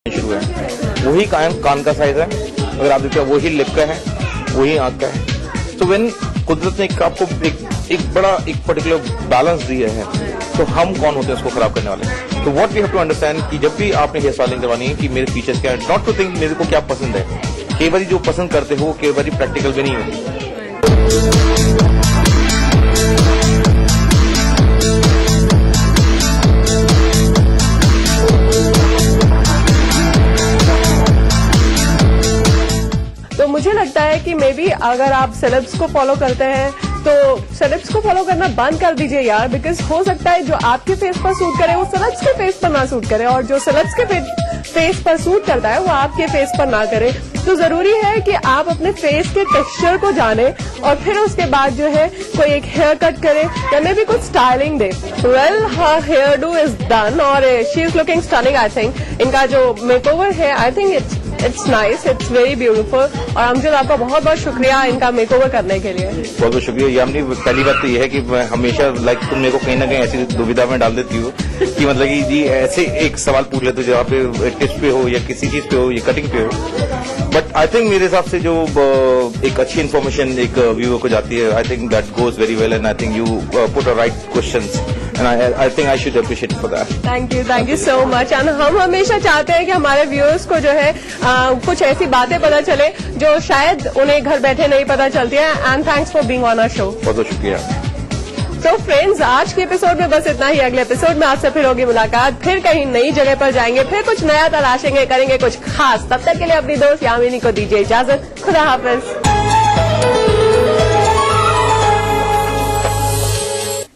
शुरू है, वही कान का साइज है, अगर आप देखते हैं वही लिप का है, वही आंख का है। तो व्हेन कुदरत ने आपको एक बड़ा एक पर्टिकुलर बैलेंस दिया है, तो हम कौन होते हैं उसको खराब करने वाले। तो what we have to understand कि जब भी आपने हेयर स्टाइलिंग करवानी है कि मेरे फीचर्स क्या है, नॉट टू थिंक मेरे को क्या पसंद है। कई बार जो पसंद करते हो कई बार प्रैक्टिकल भी नहीं होती। तो मुझे लगता है कि मे बी अगर आप सेलेब्स को फॉलो करते हैं तो सेलेब्स को फॉलो करना बंद कर दीजिए यार, बिकॉज हो सकता है जो आपके फेस पर सूट करे वो सेलेब्स के फेस पर ना सूट करे, और जो सेलेब्स के फेस पर सूट करता है वो आपके फेस पर ना करे। तो जरूरी है कि आप अपने फेस के टेक्सचर को जाने और फिर उसके बाद जो है कोई एक हेयर कट करे या मे भी कुछ स्टाइलिंग दे। Well, her hairdo is done और she is looking stunning. I think इनका जो मेकओवर है, I think it's nice, it's very beautiful. और अमजद, आपका बहुत बहुत शुक्रिया इनका मेकओवर करने के लिए। बहुत बहुत शुक्रिया यामिनी। पहली बात तो ये है कि मैं हमेशा तुम मेरे को कहीं ना कहीं ऐसी दुविधा में डाल देती हो कि मतलब कि जी ऐसे एक सवाल पूछ लेते हो जहाँ पे टिप्स पे हो या किसी चीज पे हो या कटिंग पे हो। बट आई थिंक मेरे हिसाब से जो एक अच्छी इन्फॉर्मेशन एक व्यूअर को जाती है, I think that goes very well and I think you put a right questions and I think I should appreciate for that. Thank you so much. And हम हमेशा चाहते हैं कि हमारे व्यूअर्स को जो है कुछ ऐसी बातें पता चले जो शायद उन्हें घर बैठे नहीं पता चलती है। And thanks for being on our show. बहुत बहुत शुक्रिया। तो फ्रेंड्स, आज के एपिसोड में बस इतना ही। अगले एपिसोड में आपसे फिर होगी मुलाकात, फिर कहीं नई जगह पर जाएंगे, फिर कुछ नया तलाशेंगे, करेंगे कुछ खास। तब तक के लिए अपनी दोस्त यामिनी को दीजिए इजाजत। खुदा हाफिज।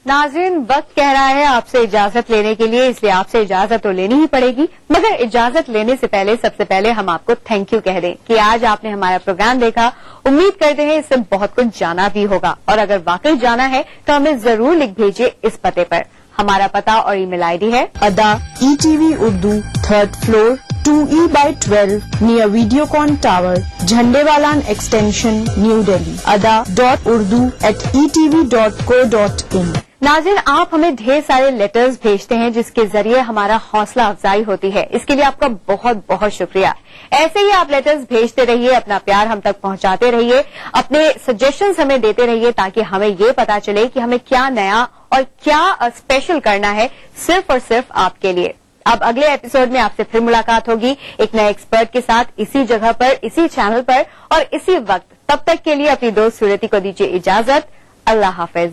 नाज़रीन, वक्त कह रहा है आपसे इजाजत लेने के लिए, इसलिए आपसे इजाजत तो लेनी ही पड़ेगी। मगर इजाजत लेने से पहले सबसे पहले हम आपको थैंक यू कह दें कि आज आपने हमारा प्रोग्राम देखा। उम्मीद करते हैं इससे बहुत कुछ जाना भी होगा, और अगर वाकई जाना है तो हमें जरूर लिख भेजिए इस पते पर। हमारा पता और ईमेल आईडी है अदा ETV Urdu 3rd floor 2E/12 near Videocon Tower, Jhandewalan Extension, New Delhi. ada.urdu@etv.co.in। नाज़रीन, आप हमें ढेर सारे लेटर्स भेजते हैं जिसके जरिए हमारा हौसला अफजाई होती है। इसके लिए आपका बहुत बहुत शुक्रिया। ऐसे ही आप लेटर्स भेजते रहिए, अपना प्यार हम तक पहुंचाते रहिए, अपने सजेशंस हमें देते रहिए, ताकि हमें ये पता चले कि हमें क्या नया और क्या स्पेशल करना है सिर्फ और सिर्फ आपके लिए। अब अगले एपिसोड में आपसे फिर मुलाकात होगी एक नए एक्सपर्ट के साथ, इसी जगह पर, इसी चैनल पर और इसी वक्त। तब तक के लिए अपनी दोस्त सूरती को दीजिए इजाजत। अल्लाह हाफिज।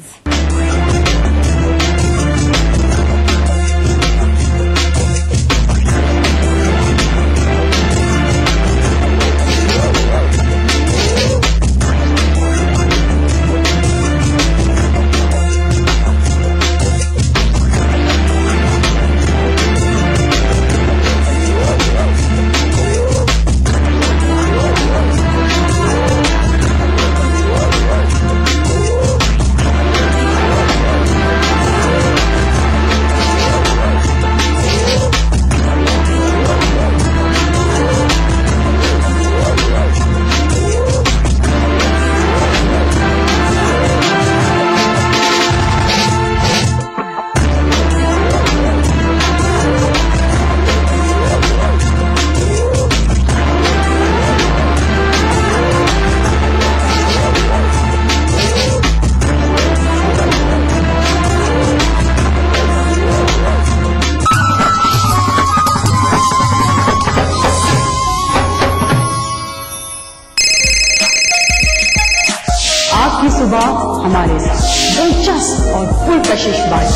आपकी सुबह हमारे साथ दिलचस्प और पुरकशिश बात,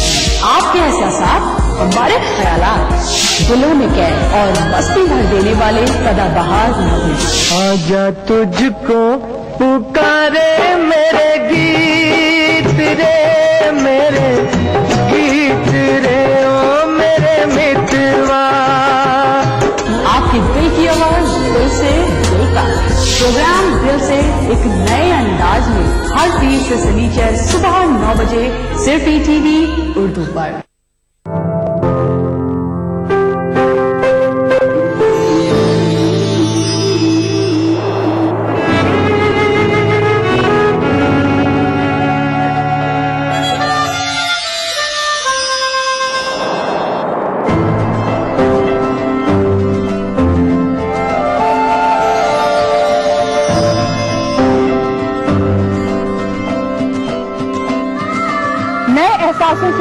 आपके एहसासात, हमारे ख्यालात, दिलों में कैद और मस्ती भर देने वाले सदाबहार नगीन। आजा तुझको पुकारे मेरे गीत रे, मेरे गीत रे, ओ मेरे मितवा। आपकी दिल की आवाज दिल से दिल का प्रोग्राम, दिल से एक नए अंदाज में हर 30 से शनिचर सुबह 9 बजे सिर्फ ETV उर्दू पर।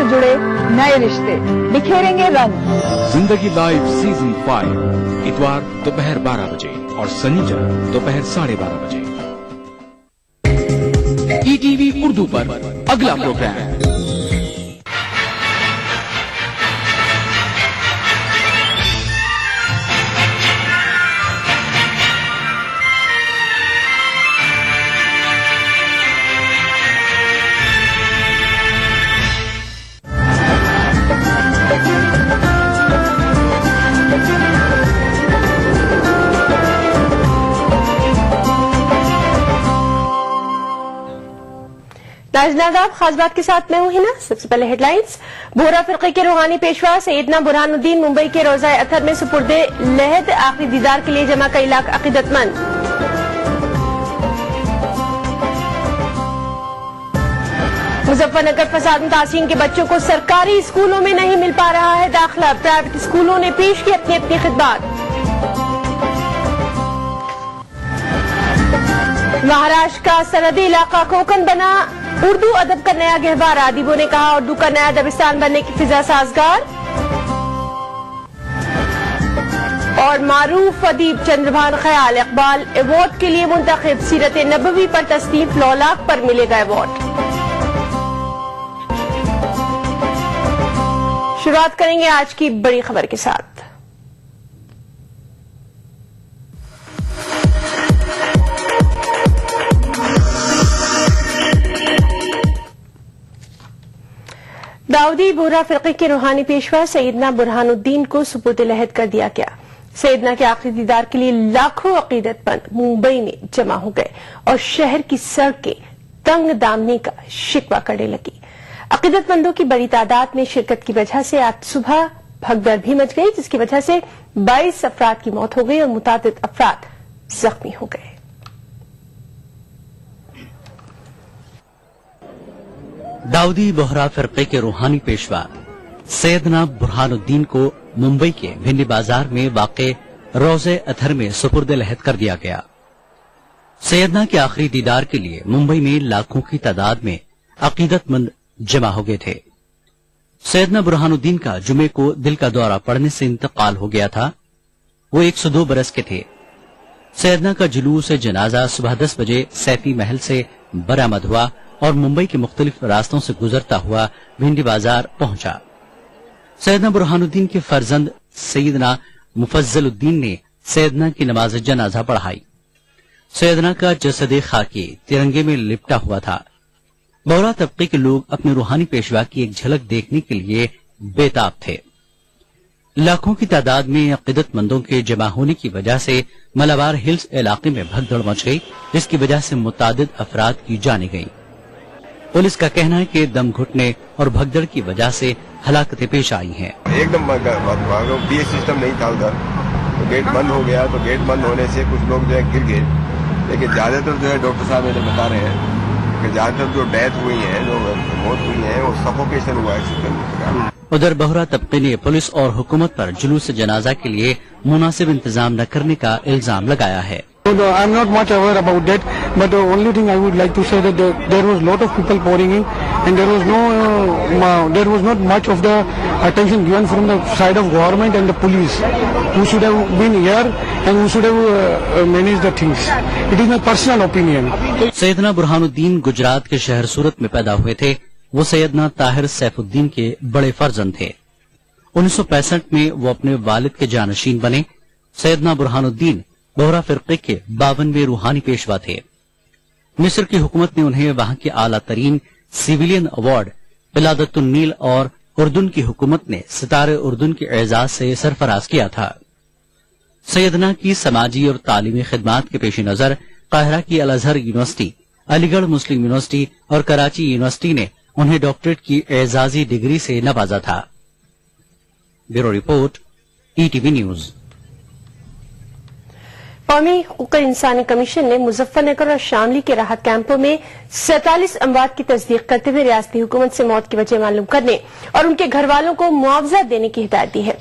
जुड़े नए रिश्ते, बिखेरेंगे रंग। जिंदगी लाइव सीजन 5 इतवार दोपहर 12 बजे और शनिवार दोपहर 12:30 बजे। ETV उर्दू पर अगला प्रोग्राम। नाज़नादाब, खास बात के साथ मैं हूं हिना। सबसे पहले हेडलाइंस। बोहरा फिरके के रूहानी पेशवा सैयदना बुरहानुद्दीन मुंबई के रोज़ा अतर में सुपुर्दे लहद आखिरी दीदार के लिए जमा कई लाख अकीदतमंद। मुजफ्फरनगर फसाद मुतासिरीन के बच्चों को सरकारी स्कूलों में नहीं मिल पा रहा है दाखिला। प्राइवेट स्कूलों ने पेश की अपनी अपनी खिदमत। महाराष्ट्र का सरहदी इलाका कोकन बना उर्दू अदब का नया गहवार। अदीबों ने कहा उर्दू का नया दबिस्तान बनने की फिजा साजगार। और मारूफ अदीब चंद्रभान ख्याल इकबाल अवार्ड के लिए मुंतखब। सीरत नबवी पर तसनीफ लौलाक पर मिलेगा अवार्ड। शुरुआत करेंगे आज की बड़ी खबर के साथ। दाऊदी बोहरा फिरके के रूहानी पेशवा सैयदना बुरहानुद्दीन को सुपुर्द लहद कर दिया गया। सैयदना के आखिरी दीदार के लिए लाखों अकीदतमंद मुंबई में जमा हो गए और शहर की सड़कें तंग दामने का शिकवा करने लगी। अकीदतमंदों की बड़ी तादाद में शिरकत की वजह से आज सुबह भगदड़ भी मच गई, जिसकी वजह से 22 अफराद की मौत हो गई और मुतादिद अफराद जख्मी हो गए। दाऊदी बोहरा फिरके के रूहानी पेशवा सैयदना बुरहानुद्दीन को मुंबई के भिंडी बाजार में वाक़े रोज़े अतर में सुपुर्द लहद कर दिया गया। सैयदना के आखिरी दीदार के लिए मुंबई में लाखों की तादाद में अकीदतमंद जमा हो गए थे। सैयदना बुरहानुद्दीन का जुमे को दिल का दौरा पड़ने से इंतकाल हो गया था। वो 102 बरस के थे। सैयदना का जुलूस जनाजा सुबह 10 बजे सैफी महल से बरामद हुआ और मुंबई के मुख्तलिफ रास्तों से गुजरता हुआ भिंडी बाजार पहुंचा। सैयदना बुरहानुद्दीन के फर्जंद सैयदना मुफज्जलुद्दीन ने सैयदना की नमाज जनाजा पढ़ाई। सैयदना का जसद खाकी तिरंगे में लिपटा हुआ था। बोहरा तबके के लोग अपने रूहानी पेशवा की एक झलक देखने के लिए बेताब थे। लाखों की तादाद में अकीदतमंदों के जमा होने की वजह से मलाबार हिल्स इलाके में भगदड़ मच गई, जिसकी वजह से मुतादिद अफराद की जाने गई। पुलिस का कहना है कि दम घुटने और भगदड़ की वजह से हलाकतें पेश आई हैं। एकदम बीए सिस्टम नहीं था उधर, तो गेट बंद हो गया। तो गेट बंद होने से कुछ लोग जो है गिर गए, लेकिन ज्यादातर जो है डॉक्टर साहब मुझे बता रहे हैं कि ज्यादातर जो डेथ हुई है, जो मौत हुई है, वो सफोकेशन हुआ है। उधर बोहरा तबके ने पुलिस और हुकूमत पर जुलूस जनाजा के लिए मुनासिब इंतजाम न करने का इल्जाम लगाया है। I'm not much aware about that, but the only thing I would like to say that there was lot of people pouring in, and there was not much of the attention given from the side of government and the police, who should have been here and who should have managed the things. It is my personal opinion. सैयदना बुरहानुद्दीन गुजरात के शहर सूरत में पैदा हुए थे। वो सैयदना ताहिर सैफुद्दीन के बड़े फर्जंद थे। 1965 में वो अपने वालिद के जानशीन बने। सैयदना बुरहानुद्दीन बोहरा फिरके के 52वें रूहानी पेशवा थे। मिस्र की हुकूमत ने उन्हें वहां के आला तरीन सिविलियन अवार्ड बिलादतुन नील और उर्दून की हुकूमत ने सितारे उर्दून के एजाज से सरफराज किया था। सैयदना की समाजी और तालीमी खिदमात के पेश नजर काहिरा की अल अजहर यूनिवर्सिटी, अलीगढ़ मुस्लिम यूनिवर्सिटी और कराची यूनिवर्सिटी ने उन्हें डॉक्टरेट की एजाजी डिग्री से नवाजा था। Bureau report, ETV news. कौमी हुकूक इंसानी कमीशन ने मुजफ्फरनगर और शामली के राहत कैंपों में 47 अमवात की तस्दीक करते हुए रियासती हुकूमत से मौत की वजह मालूम करने और उनके घर वालों को मुआवजा देने की हिदायत दी है।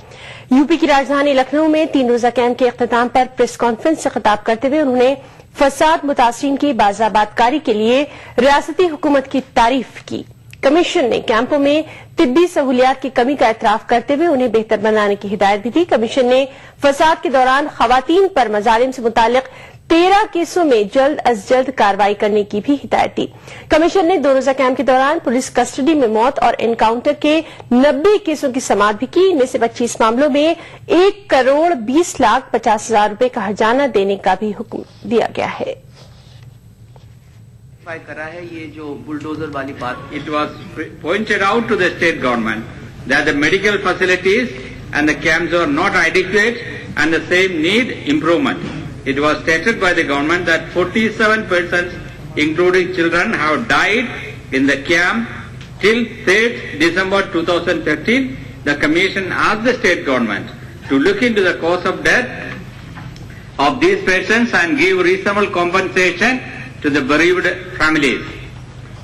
यूपी की राजधानी लखनऊ में 3 रोजा कैंप के इख्तिताम पर प्रेस कॉन्फ्रेंस से खिताब करते हुए उन्होंने फसाद मुतासरीन की बाज़ाबातकारी के लिए रियासती हुकूमत की तारीफ की। कमीशन ने कैंपों में तिब्बी सहूलियात की कमी का एतराफ करते हुए उन्हें बेहतर बनाने की हिदायत भी दी। कमीशन ने फसाद के दौरान खवातीन पर मजालिम से मुतालिक 13 केसों में जल्द अज जल्द कार्रवाई करने की भी हिदायत दी। कमीशन ने 2 रोजा कैंप के दौरान पुलिस कस्टडी में मौत और एनकाउंटर के 90 केसों की समाअत भी की। इनमें से 25 मामलों में 1,20,50,000 रुपए का हर्जाना देने का भी हुक्म दिया गया है। करा है ये जो बुलडोजर वाली बात, It was pointed out to the state government that the medical facilities and the camps are not adequate and the same need improvement. It was stated by the government that 47 persons, including children, have died in the camp till 3rd December 2013. The Commission asked the state government to look into the cause of death of these persons and give reasonable compensation to the bereaved families.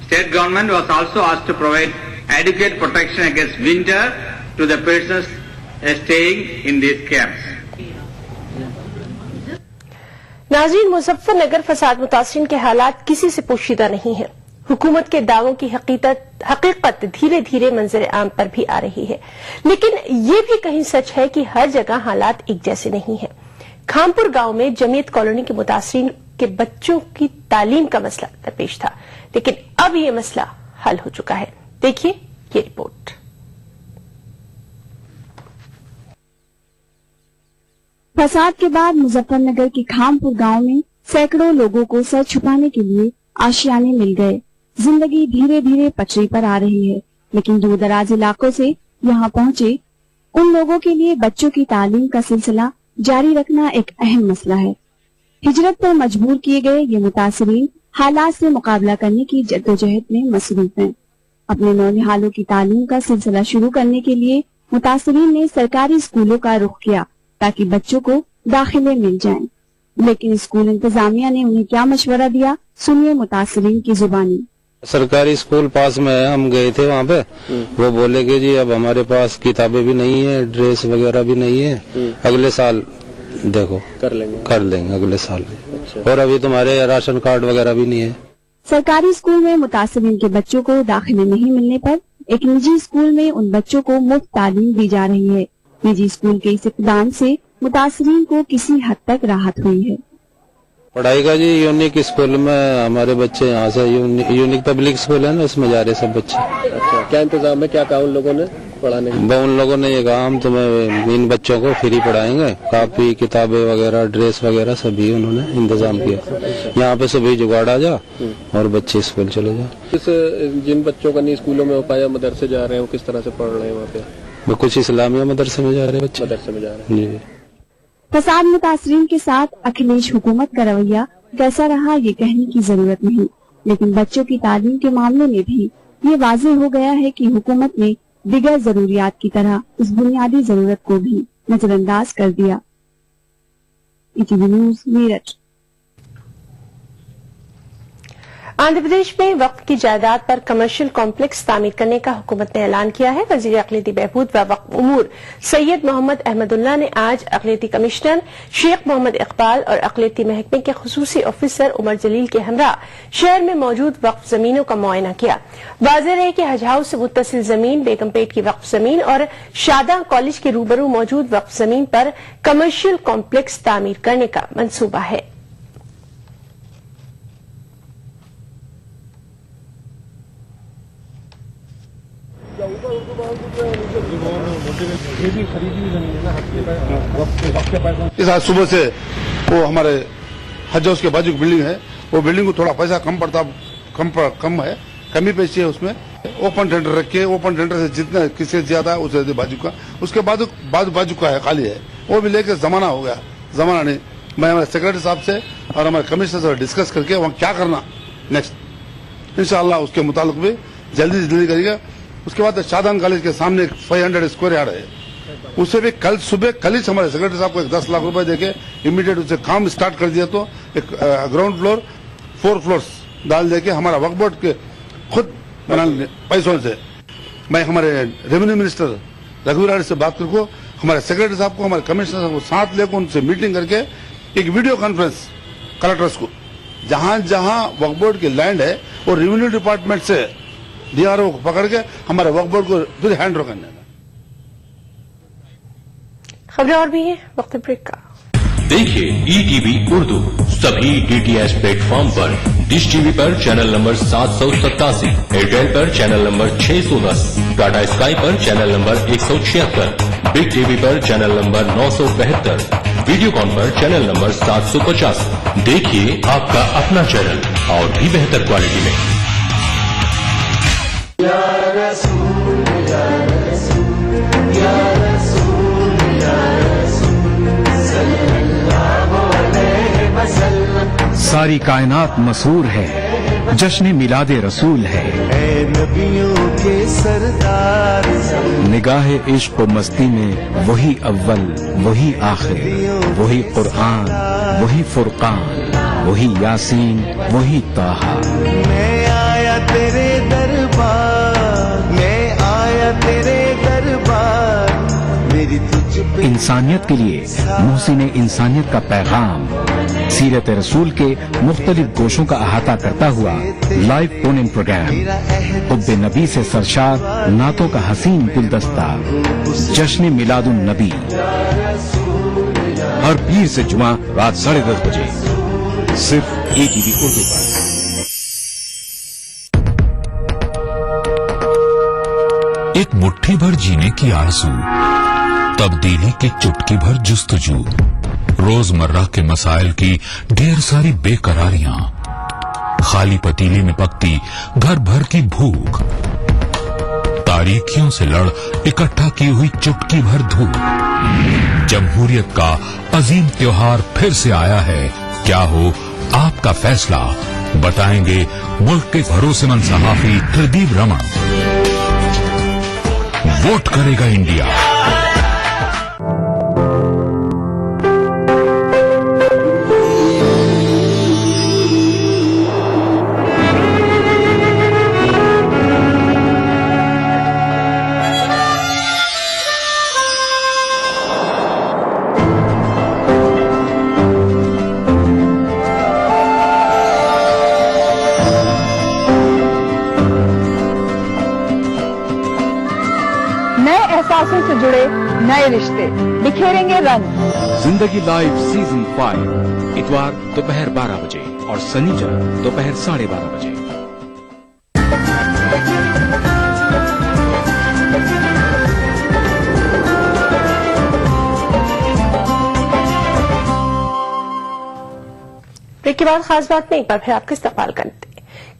State government was also asked to provide adequate protection against winter to the persons staying in these camps. नाज़रीन, मुजफ्फरनगर फसाद मुतासिरीन के हालात किसी से पोशीदा नहीं है। हुकूमत के दावों की हकीकत धीरे धीरे मंजर आम पर भी आ रही है, लेकिन ये भी कहीं सच है कि हर जगह हालात एक जैसे नहीं है। खामपुर गांव में जमीयत कॉलोनी के मुतासिरीन के बच्चों की तालीम का मसला दरपेश था, लेकिन अब ये मसला हल हो चुका है। देखिए ये रिपोर्ट। फसाद के बाद मुजफ्फरनगर के खामपुर गांव में सैकड़ों लोगों को सर छुपाने के लिए आशियाने मिल गए। जिंदगी धीरे धीरे पटरी पर आ रही है, लेकिन दूर दराज इलाकों से यहाँ पहुँचे उन लोगों के लिए बच्चों की तालीम का सिलसिला जारी रखना एक अहम मसला है। हिजरत पर मजबूर किए गए ये मुतासिरीन हालात से मुकाबला करने की जद्दोजहद में मसरूफ हैं। अपने नौनिहालों की तालीम का सिलसिला शुरू करने के लिए मुतासिरीन ने सरकारी स्कूलों का रुख किया ताकि बच्चों को दाखिले मिल जाएं। लेकिन स्कूल इंतजामिया ने उन्हें क्या मशवरा दिया, सुनिए मुतासिरीन की जुबानी। सरकारी स्कूल पास में है, हम गए थे वहाँ पे। वो बोले कि जी अब हमारे पास किताबें भी नहीं है, ड्रेस वगैरह भी नहीं है, अगले साल देखो कर लेंगे अगले साल। अच्छा। और अभी तुम्हारे राशन कार्ड वगैरह भी नहीं है। सरकारी स्कूल में मुतासिरीन के बच्चों को दाखिले नहीं मिलने पर एक निजी स्कूल में उन बच्चों को मुफ्त तालीम दी जा रही है। निजी स्कूल के इस इक़दाम से मुतासिरीन को किसी हद तक राहत हुई है। पढ़ाई का जी यूनिक स्कूल में हमारे बच्चे यहाँ से यूनिक पब्लिक स्कूल है ना, उसमें जा रहे सब बच्चे। अच्छा, क्या इंतजाम है, क्या कहा उन लोगों ने पढ़ाने? उन लोगों ने ये कहा हम तुम्हें इन बच्चों को फ्री पढ़ाएंगे, कापी किताबें वगैरह ड्रेस वगैरह सभी उन्होंने इंतजाम किया। यहाँ पे सुबह जुगाड़ आ जा और बच्चे स्कूल चले जाओ। जिन बच्चों का नहीं स्कूलों में हो पाया, मदरसे जा रहे हैं, वो किस तरह से पढ़ रहे हैं वहाँ पे? वो कुछ इस्लामिया मदरसे में जा रहे हैं बच्चे। मदरसे में जा रहे हैं जी। फसाद मुतासिरीन के साथ अखिलेश हुकूमत का रवैया कैसा रहा ये कहने की जरूरत नहीं, लेकिन बच्चों की तालीम के मामले में भी ये वाज़ेह हो गया है कि हुकूमत ने दिगर जरूरियात की तरह इस बुनियादी जरूरत को भी नजरअंदाज कर दिया। ETV news Meerut. आंध्र प्रदेश में वक्फ की जायदाद पर कमर्शियल कॉम्प्लेक्स तामीर करने का हुकूमत ने ऐलान किया है। वजीर अक़लियती बहबूद व वक्फ उमूर सैयद मोहम्मद अहमदुल्ला ने आज अक़लियती कमिश्नर शेख मोहम्मद इकबाल और अक़लियती महकमे के खुसूसी ऑफिसर उमर जलील के हमरा शहर में मौजूद वक्फ जमीनों का मुआयना किया। वाज़ेह है कि हज हाउस से मुत्तसिल जमीन, बेगमपेट की वक्फ जमीन और शादा कॉलेज के रूबरू मौजूद वक्फ जमीन पर कमर्शियल कॉम्प्लेक्स तामीर करने का मंसूबा है। इस आज सुबह से वो हमारे हज हाउस के बाजू की बिल्डिंग है, वो बिल्डिंग को थोड़ा पैसा कम है, कमी पैसे है उसमें। ओपन टेंडर रख के, ओपन टेंडर से जितना किसी ज्यादा उसे बाजू का, उसके बाजू का है खाली है, वो भी लेके जमाना हो गया। जमाना नहीं, मैं हमारे सेक्रेटरी साहब से और हमारे कमिश्नर से डिस्कस करके वहाँ क्या करना नेक्स्ट इंशाअल्लाह उसके मुताबिक भी जल्दी से जल्दी करेगा। उसके बाद शादान कॉलेज के सामने 500 स्क्वायर यार्ड है, उसे भी कल ही हमारे सेक्रेटरी साहब को 10 लाख रुपए देके इमीडिएट उसे काम स्टार्ट कर दिया। तो एक ग्राउंड फ्लोर 4 फ्लोर्स डाल देके हमारा वक्फ बोर्ड के खुद बनाने पैसों से मैं हमारे रेवेन्यू मिनिस्टर रघुवीर से बात करके हमारे सेक्रेटरी साहब को, हमारे कमिश्नर साहब को साथ लेकर उनसे मीटिंग करके एक वीडियो कॉन्फ्रेंस कलेक्टर्स को, जहां जहां वक्फ बोर्ड की लैंड है वो रेवेन्यू डिपार्टमेंट से DRO को पकड़ के हमारे वक्फ बोर्ड को फिर हैंड ओवर करने का। खबरें और भी हैं, वक्त ब्रेक का। देखिए ETV उर्दू सभी DTH प्लेटफॉर्म पर, डिश टीवी पर चैनल नंबर 787, एयरटेल पर चैनल नंबर 610, टाटा स्काई पर चैनल नंबर 176, बिग टीवी पर चैनल नंबर 972, वीडियोकॉन पर चैनल नंबर 750। देखिए आपका अपना चैनल और भी बेहतर क्वालिटी में। सारी कायनात मसरूर है, जश्न मिलादे रसूल है। नबियों के सरदार निगाहे इश्क व मस्ती में वही अव्वल वही आखिर, वही कुरान वही फुरकान, वही यासीन वही ताहा। मैं आया तेरे दरबार, मैं आया तेरे दरबार, मेरी तुझ पे। इंसानियत के लिए मोहसिन इंसानियत का पैगाम सीरत रसूल के मुख्तलिफ गोशों का अहाता करता हुआ लाइव फोन इन प्रोग्राम, हुब्बे नबी से सरशार नातों का हसीन गुलदस्ता, जश्न मिलादुन नबी, हर पीर से जुमा रात 10:30 बजे सिर्फ ETV उर्दू पर। एक मुट्ठी भर जीने की आरज़ू, तब्दीली की चुटकी भर जुस्तजू, रोजमर्रा के मसाइल की ढेर सारी बेकरारियां, खाली पतीले में पकती घर भर की भूख, तारीखियों से लड़ इकट्ठा की हुई चुटकी भर धूप। जमहूरियत का अजीम त्योहार फिर से आया है, क्या हो आपका फैसला, बताएंगे मुल्क के भरोसेमंद सहाफी प्रदीप रमन। वोट करेगा इंडिया। एहसासों से जुड़े नए रिश्ते बिखेरेंगे रंग। जिंदगी लाइव सीजन 5 इतवार दोपहर 12 बजे और शनिवार दोपहर 12:30 बजे। ब्रेक के बाद खास बात में एक बार फिर आपका इस्तकबाल करते हैं।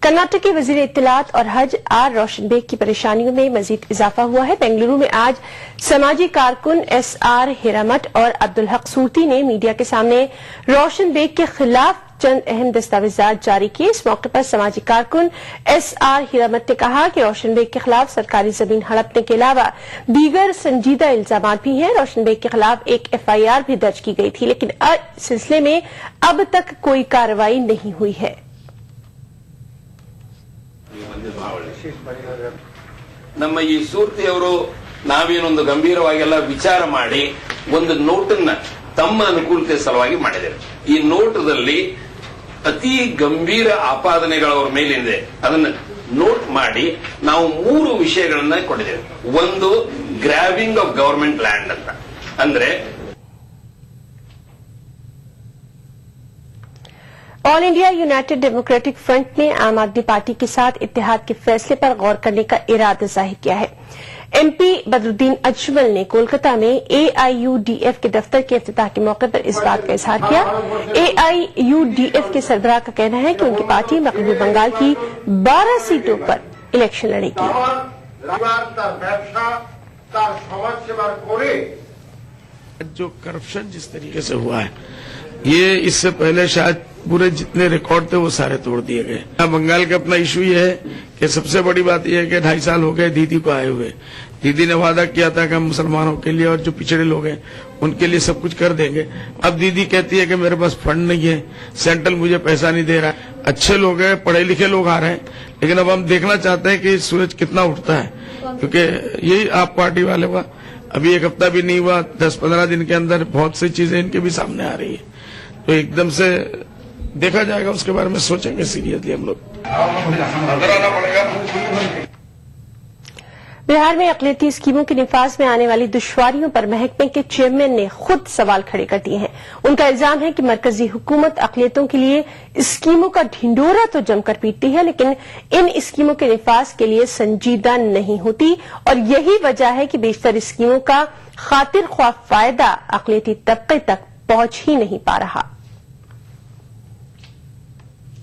कर्नाटक के वजीर इत्तलात और हज आर रोशन बेग की परेशानियों में मजीद इजाफा हुआ है। बेंगलुरु में आज समाजी कारकुन SR हिरामठ और अब्दुल हक सूरती ने मीडिया के सामने रोशन बेग के खिलाफ चंद अहम दस्तावेजात जारी किए। इस मौके पर समाजी कारकुन SR हिरामठ ने कहा कि रोशन बेग के खिलाफ सरकारी जमीन हड़पने के अलावा दीगर संजीदा इल्जाम भी हैं। रोशन बेग के खिलाफ एक FIR भी दर्ज की गई थी, लेकिन इस सिलसिले में अब तक कोई कार्रवाई नहीं हुई है। ನಮ್ಮ ಈ ಸೂರ್ತಿಯವರು ನಾವೇನೊಂದು ಗಂಭೀರವಾಗೆಲ್ಲ ವಿಚಾರ ಮಾಡಿ ಒಂದು ನೋಟನ್ನ ತಮ್ಮ ಅನುಕೂಲತೆ ಸಲುವಾಗಿ ಮಾಡಿದ್ದೇವೆ. ಈ ನೋಟದಲ್ಲಿ ಅತಿ ಗಂಭೀರ ಆಪಾದನೆಗಳು ಅವರ ಮೇಲಿದೆ. ಅದನ್ನ ನೋಟ್ ಮಾಡಿ ನಾವು 3 ವಿಷಯಗಳನ್ನ ಕೊಟ್ಟಿದ್ದೇವೆ. ಒಂದು ಗ್ರಾಬಿಂಗ್ ಆಫ್ ಗವರ್ಮೆಂಟ್ ಲ್ಯಾಂಡ್ ಅಂತ, ಅಂದ್ರೆ all India United democratic front ने आम आदमी पार्टी के साथ इत्तेहाद के फैसले पर गौर करने का इरादा जाहिर किया है। MP बदरुद्दीन अजमल ने कोलकाता में AIUDF के दफ्तर के इफ्तिताह के मौके पर इस बात का इजहार किया। AIUDF के सरबराह का कहना है कि उनकी पार्टी मगरबी बंगाल की 12 सीटों पर इलेक्शन लड़ेगी। जो करप्शन जिस तरीके से हुआ है, ये इससे पहले शायद पूरे जितने रिकॉर्ड थे वो सारे तोड़ दिए गए। बंगाल का अपना इशू ये है कि सबसे बड़ी बात यह है कि 2.5 साल हो गए दीदी को आए हुए। दीदी ने वादा किया था कि हम मुसलमानों के लिए और जो पिछड़े लोग हैं उनके लिए सब कुछ कर देंगे। अब दीदी कहती है कि मेरे पास फंड नहीं है, सेंट्रल मुझे पैसा नहीं दे रहा है। अच्छे लोग हैं, पढ़े लिखे लोग आ रहे हैं, लेकिन अब हम देखना चाहते हैं कि सूरज कितना उठता है, क्योंकि यही आप पार्टी वाले का अभी 1 हफ्ता भी नहीं हुआ, 10-15 दिन के अंदर बहुत सी चीजें इनके भी सामने आ रही है। तो एकदम से देखा जाएगा, उसके बारे में सोचेंगे सीरियसली हम लोग। बिहार में अक़लियती स्कीमों के निफाज में आने वाली दुश्वारियों पर महकमे के चेयरमैन ने खुद सवाल खड़े कर दिए हैं। उनका इल्जाम है कि मरकजी हुकूमत अक़लियतों के लिए स्कीमों का ढिंडोरा तो जमकर पीटती है, लेकिन इन स्कीमों के निफाज के लिए संजीदा नहीं होती, और यही वजह है कि बेशतर स्कीमों का खातिर ख्वाह फायदा अक़लियती तबके तक पहुंच ही नहीं पा रहा।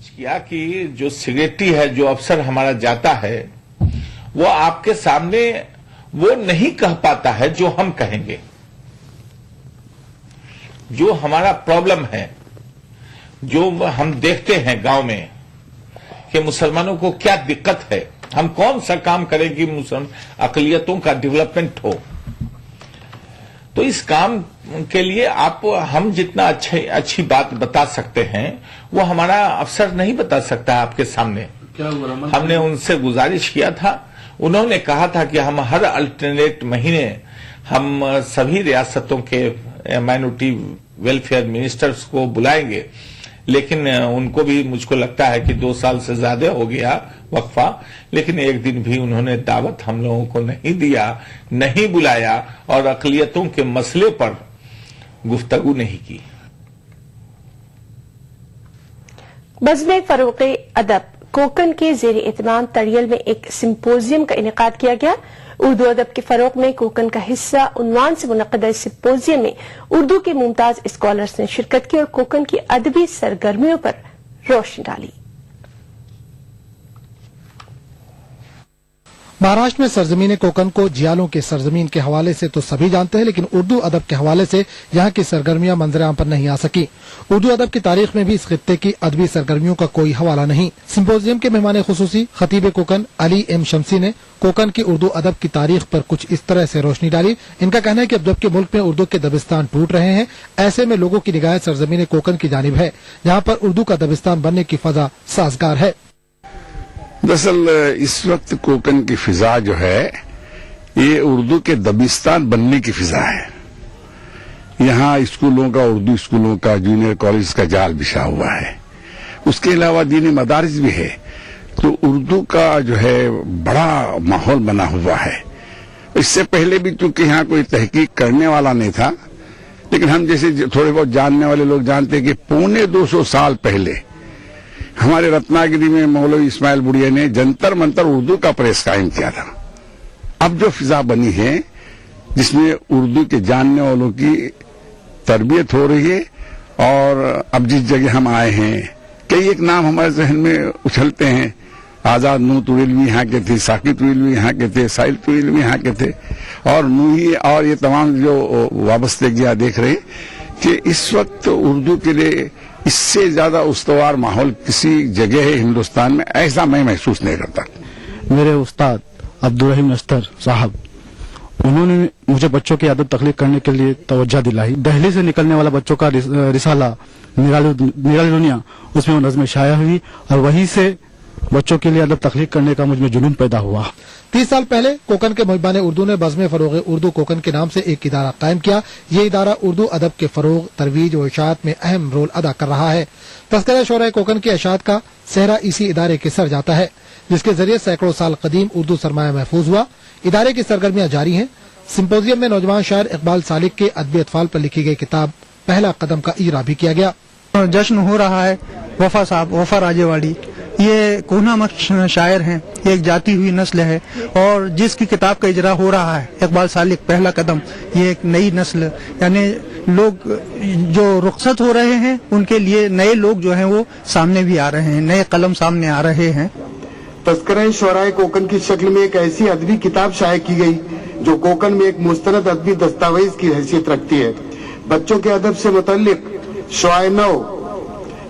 किया कि जो सिगरेटी है, जो अफसर हमारा जाता है, वो आपके सामने वो नहीं कह पाता है जो हम कहेंगे। जो हमारा प्रॉब्लम है, जो हम देखते हैं गांव में कि मुसलमानों को क्या दिक्कत है, हम कौन सा काम करें कि मुसलमान अक़लियतों का डेवलपमेंट हो। तो इस काम के लिए हम जितना अच्छी बात बता सकते हैं वो हमारा अफसर नहीं बता सकता है आपके सामने। हमने उनसे गुजारिश किया था, उन्होंने कहा था कि हम हर अल्टरनेट महीने हम सभी रियासतों के माइनॉरिटी वेलफेयर मिनिस्टर्स को बुलाएंगे, लेकिन उनको भी मुझको लगता है कि 2 साल से ज्यादा हो गया वक्फा, लेकिन एक दिन भी उन्होंने दावत हम लोगों को नहीं दिया, नहीं बुलाया और अक़लियतों के मसले पर गुफ्तगू नहीं की। बज़्म फ़रोग़ अदब कोकन के ज़ेर एहतमाम तड़ियल में एक सिम्पोजियम का इनेकाद किया गया। उर्दू अदब के फरोग में कोकन का हिस्सा उन्वान से मुनक़्क़द इस सिम्पोजियम में उर्दू के मुमताज स्कॉलर्स ने शिरकत की और कोकन की अदबी सरगर्मियों पर रोशनी डाली। महाराष्ट्र में सरजमीन कोकन को जियालों के सरजमीन के हवाले से तो सभी जानते हैं, लेकिन उर्दू अदब के हवाले से यहाँ की सरगर्मियां मंजर-आम पर नहीं आ सकी। उर्दू अदब की तारीख में भी इस खित्ते की अदबी सरगर्मियों का कोई हवाला नहीं। सिम्पोजियम के मेहमान खुसूसी खतीब कोकन अली एम शमसी ने कोकन की उर्दू अदब की तारीख पर कुछ इस तरह से रोशनी डाली। इनका कहना है कि अब जबकि मुल्क में उर्दू के दबिस्तान टूट रहे हैं, ऐसे में लोगों की निगाह सरजमीन कोकन की जानिब है, जहाँ पर उर्दू का दबिस्तान बनने की फजा साजगार है। दरअसल इस वक्त कोकन की फिजा जो है ये उर्दू के दबिस्तान बनने की फिजा है। यहाँ स्कूलों का, उर्दू स्कूलों का, जूनियर कॉलेज का जाल बिछा हुआ है। उसके अलावा दीनी मदारिस भी है, तो उर्दू का जो है बड़ा माहौल बना हुआ है। इससे पहले भी चूंकि यहाँ कोई तहकीक करने वाला नहीं था, लेकिन हम जैसे थोड़े बहुत जानने वाले लोग जानते हैं कि 250 साल पहले हमारे रत्नागिरी में मौलवी इस्माइल बुढ़िया ने जंतर मंतर उर्दू का प्रेस कायम किया था। अब जो फिजा बनी है जिसमें उर्दू के जानने वालों की तरबियत हो रही है, और अब जिस जगह हम आए हैं कई एक नाम हमारे जहन में उछलते हैं। आजाद नूह तुड़िल भी यहाँ के थे, साकी तुड़िल भी यहाँ के थे, साहिल तुड़िल भी यहाँ के थे, और नूही और ये तमाम जो वाबस्तगियां देख रहे कि इस वक्त उर्दू के लिए इससे ज्यादा उस्तवार माहौल किसी जगह है हिंदुस्तान में, ऐसा मैं महसूस नहीं करता। मेरे उस्ताद अब्दुल रहीम नस्तर साहब, उन्होंने मुझे बच्चों की आदत तख्लीक करने के लिए तवज्जो दिलाई। दिल्ली से निकलने वाला बच्चों का रिसाला निराली दुनिया, उसमें वो नज़्म शाया हुई और वहीं से बच्चों के लिए अदब तख्लीक करने का मुझमें जुनून पैदा हुआ। 30 साल पहले कोकन के मुहिबान उर्दू ने बज़्म फ़रोग़ उर्दू कोकन के नाम से एक इदारा कायम किया। ये इदारा उर्दू अदब के फरोग, तरवीज और इशाअत में अहम रोल अदा कर रहा है। तज़किरा शोरा कोकन की इशाअत का सेहरा इसी इदारे के सर जाता है, जिसके जरिए सैकड़ों साल कदीम उर्दू सरमाया महफूज हुआ। इदारे की सरगर्मियां जारी हैं। सिम्पोजियम में नौजवान शायर इकबाल सालिक के अदबी अतफाल पर लिखी गई किताब पहला कदम का इजरा भी किया गया। जश्न हो रहा है। वफा साहब, वफा राजेवाड़ी, ये कोहनामत शायर हैं, ये एक जाती हुई नस्ल है, और जिसकी किताब का इजरा हो रहा है इकबाल सालिक पहला कदम, ये एक नई नस्ल, यानी लोग जो रुखसत हो रहे हैं उनके लिए नए लोग जो हैं वो सामने भी आ रहे हैं, नए कलम सामने आ रहे हैं। तज़किरा शोराए कोकन की शक्ल में एक ऐसी अदबी किताब शाये की गई जो कोकन में एक मुस्तनद अदबी दस्तावेज की हैसियत रखती है। बच्चों के अदब से मुतल्लिक शुआए नौ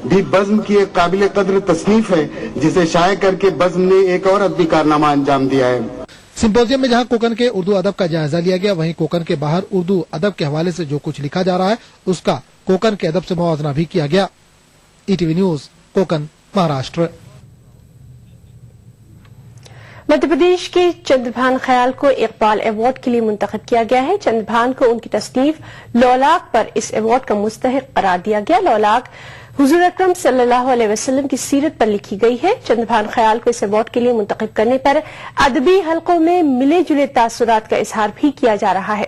भी बज़्म की एक काबिल कद्र तसनीफ है, जिसे शाये करके बज़्म ने एक और अदबी कारनामा अंजाम दिया है। सिम्पोजियम में जहां कोकन के उर्दू अदब का जायजा लिया गया, वहीं कोकन के बाहर उर्दू अदब के हवाले से जो कुछ लिखा जा रहा है उसका कोकन के अदब से मुआवजना भी किया गया। ETV news, Konkan, Maharashtra. मध्य प्रदेश के चंद्रभान ख्याल को इकबाल अवार्ड के लिए मुंतखब किया गया है। चंद्रभान को उनकी तसनीफ लौलाक पर इस अवार्ड का मुस्तहिक करार दिया गया। लौलाक हुजूर अकरम सल्लल्लाहु अलैहि वसल्लम की सीरत पर लिखी गई है। चंद्रभान ख्याल को इस अवार्ड के लिए मुंतखब करने पर अदबी हलकों में मिले जुले तासुरात का इजहार भी किया जा रहा है।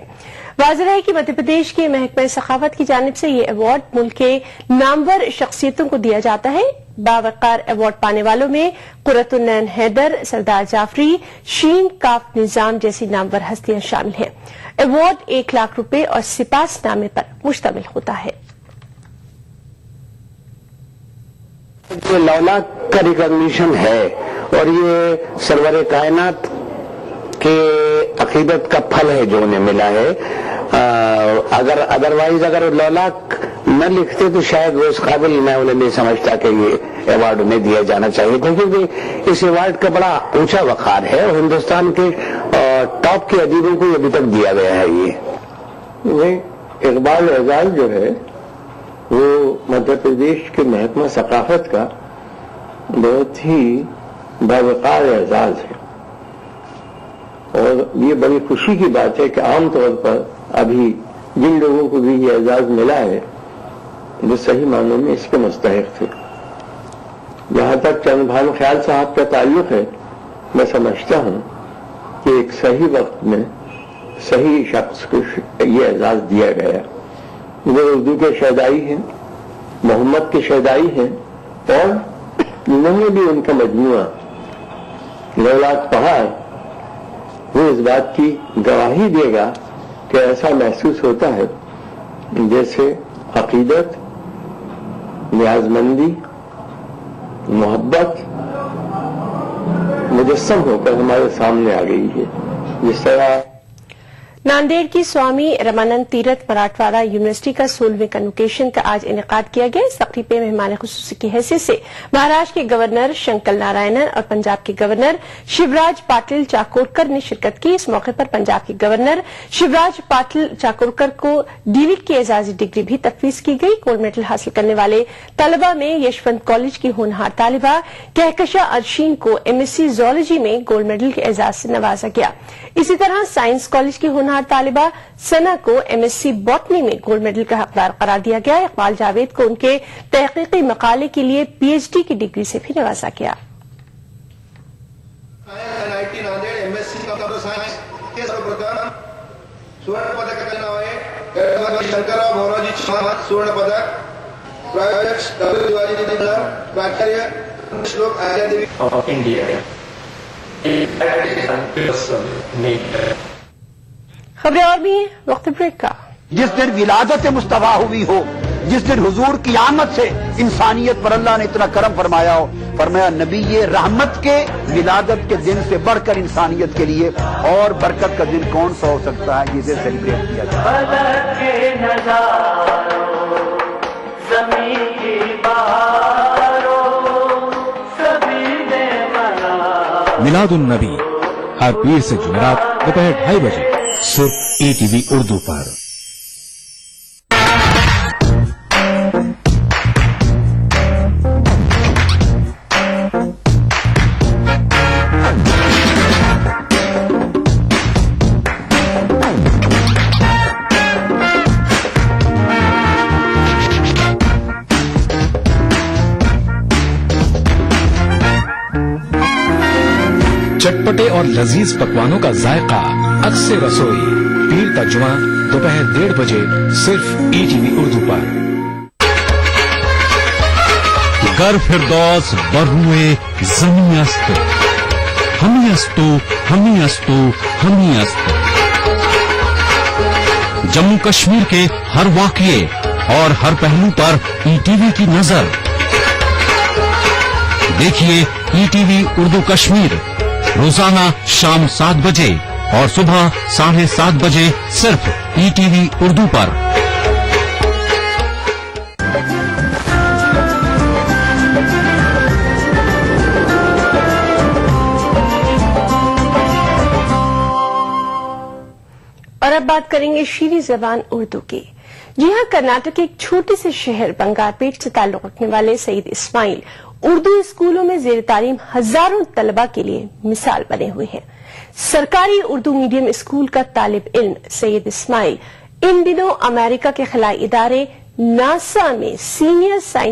वाज़ेह है कि मध्य प्रदेश के महकमा सखावत की जानिब से ये अवार्ड मुल्क के नामवर शख्सियतों को दिया जाता है। बावकार अवार्ड पाने वालों में कुर्रतुन्नैन हैदर, सरदार जाफरी, शीन काफ निजाम जैसी नामवर हस्तियां शामिल हैं। अवार्ड 1 लाख रुपए और सिपासनामे पर मुश्तमिल होता है। जो लौलाक का रिकॉग्निशन है और ये सरवर कायनात के अकीदत का फल है जो उन्हें मिला है। अगर अदरवाइज अगर लौलाक न लिखते तो शायद वो इस काबिल मैं उन्हें नहीं समझता कि ये अवार्ड उन्हें दिया जाना चाहिए था, क्योंकि इस अवार्ड का बड़ा ऊंचा वखार है और हिंदुस्तान के टॉप के अदीबों को अभी तक दिया गया है। ये इकबाल एजाज जो है वो मध्य प्रदेश के महकमा सकाफत का बहुत ही बावकार एजाज है और ये बड़ी खुशी की बात है कि आमतौर पर अभी जिन लोगों को भी ये एजाज मिला है वो सही मानों में इसके मुस्तहिक थे। जहां तक चंद्रभान ख्याल साहब का ताल्लुक है, मैं समझता हूं कि एक सही वक्त में सही शख्स को ये एजाज दिया गया। वो उर्दू के शहदाई हैं, मोहम्मद के शहदाई हैं और इन्होंने भी उनका मजमूआ लौलाक पढ़ा, वो इस बात की गवाही देगा कि ऐसा महसूस होता है जैसे अकीदत, न्याजमंदी, मोहब्बत मुजस्सम होकर हमारे सामने आ गई है। जिस तरह नांदेड़ की स्वामी रमानंद तीरथ मराठवाड़ा यूनिवर्सिटी का 16वें कन्वोकेशन का आज इनेकाद किया गया। इस तकरीब में मेहमान खुसूसी की हैसियत से महाराष्ट्र के गवर्नर शंकर नारायणन और पंजाब के गवर्नर शिवराज पाटिल चाकोरकर ने शिरकत की। इस मौके पर पंजाब के गवर्नर शिवराज पाटिल चाकोरकर को डीलिट की एजाजी डिग्री भी तफवीज की गई। गोल्ड मेडल हासिल करने वाले तलबा में यशवंत कॉलेज की होनहार तालिबा कहकशा अर्शीन को एमएससी जूलॉजी में गोल्ड मेडल के एजाज से नवाजा गया। इसी तरह साइंस कॉलेज की होनहार तालिबा सना को एमएससी बॉटनी में गोल्ड मेडल का हकदार करार दिया गया। इकबाल जावेद को उनके तहकीकी मकाले के लिए पीएचडी की डिग्री से भी नवाजा गया। NIT Nanded MSc computer science के सर्वप्रथम स्वर्ण पदक का नाम है शंकरराव भौराजी चौहान स्वर्ण पदक, प्रायोजक तिवारी जी प्राचार्य श्लोक आर्या देवी ऑफ इंडिया। खबरें और भी हैं, वक्त ब्रेक का। जिस दिन विलादत मुस्तफा हुई हो, जिस दिन हुजूर की आमद से इंसानियत पर अल्लाह ने इतना करम फरमाया हो, फरमाया नबी ये रहमत के विलादत के दिन से बढ़कर इंसानियत के लिए और बरकत का दिन कौन सा हो सकता है जिसे सेलिब्रेट किया जाए। मिलादुन नबी हर पीर से जुमेरात दोपहर 2:30 बजे सिर्फ ईटीवी उर्दू पर। चटपटे और लजीज पकवानों का जायका अक्से रसोई पीर का जुमा दोपहर 1:30 बजे सिर्फ ईटीवी उर्दू पर। गर फिरदौस बरुए जमी अस्तो हमी अस्तो हमी अस्तो हमी अस्तो। जम्मू कश्मीर के हर वाकये और हर पहलू पर ईटीवी की नजर। देखिए ईटीवी उर्दू कश्मीर रोजाना शाम 7 बजे और सुबह 7:30 बजे सिर्फ ईटीवी उर्दू पर। और अब बात करेंगे शीरी जबान उर्दू की। जी हां, कर्नाटक के एक छोटे से शहर बंगारपेट से ताल्लुक रखने वाले सईद इस्माइल उर्दू स्कूलों में जेर तालीम हजारों तलबा के लिए मिसाल बने हुए हैं। सरकारी उर्दू मीडियम स्कूल का तालिब इल्म सैयद इस्माइल इन दिनों अमेरिका के खलाई इदारे नासा में सीनियर साइंस